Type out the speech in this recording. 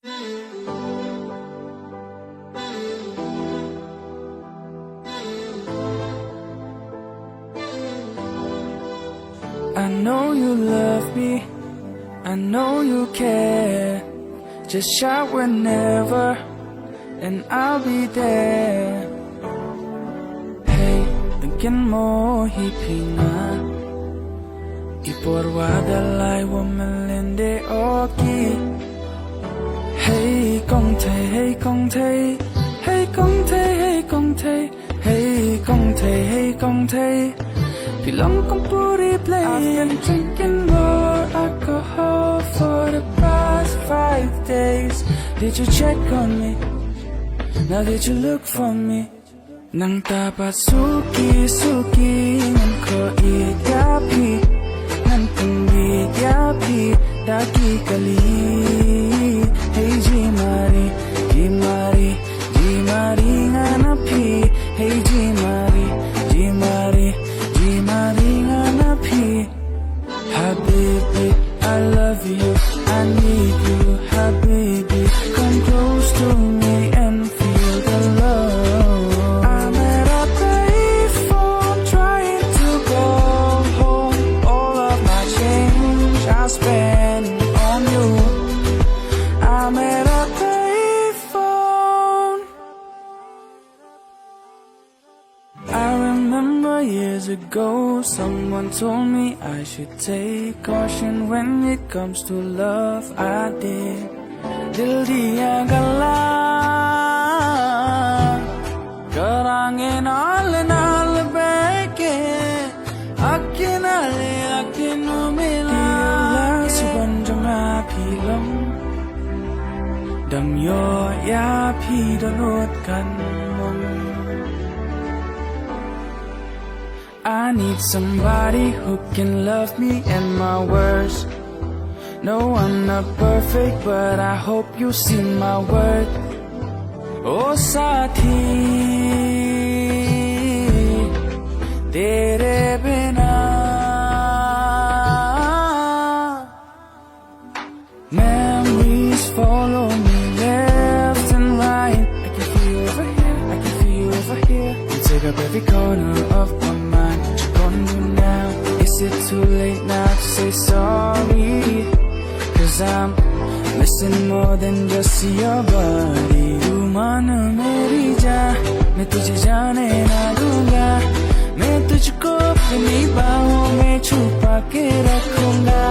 I know you love me, I know you care. Just shout whenever, and I'll be there. Hey, thinking more hipinga. Iporwada lai woman de oki. Hey, kong tay, hey, kong tay. Hey, kong tay, hey, kong tay. Hey, kong tay, hey, kong tay. Pilong kong puri play. I've been drinking more alcohol for the past 5 days. Did you check on me? Now did you look for me? Nang tapat suki ngan ko idyapi, ngan kong idyapi daki kali. Hey Ji Mari, Ji Mari, Ji Mari nganapi. Hey Ji Mari, Ji Mari, Ji Mari nganapi. Habibi, I love you, I need you. Habibi, come close to me and feel the love. I'm at a payphone trying to go home. All of my change I spend on you. I'm at a payphone. I remember years ago someone told me I should take caution when it comes to love. I did. Dil diya gala, karangin al beke, akinale akinumila. Ila suban jama pilam, damyo ya pi donut kan mong. I need somebody who can love me and my worst. No, I'm not perfect, but I hope you see my worth. Oh Saathi, tere bina memories follow me left and right. I can feel you over here, I can feel you over here. You take up every corner of my mind. What you gonna do now? Is it too late now to say sorry? Cause I'm missing more than just your body. You माना मेरी जान, मैं तुझे जाने ना दूंगा. मैं तुझको अपनी बाहों में छुपा के रखूंगा.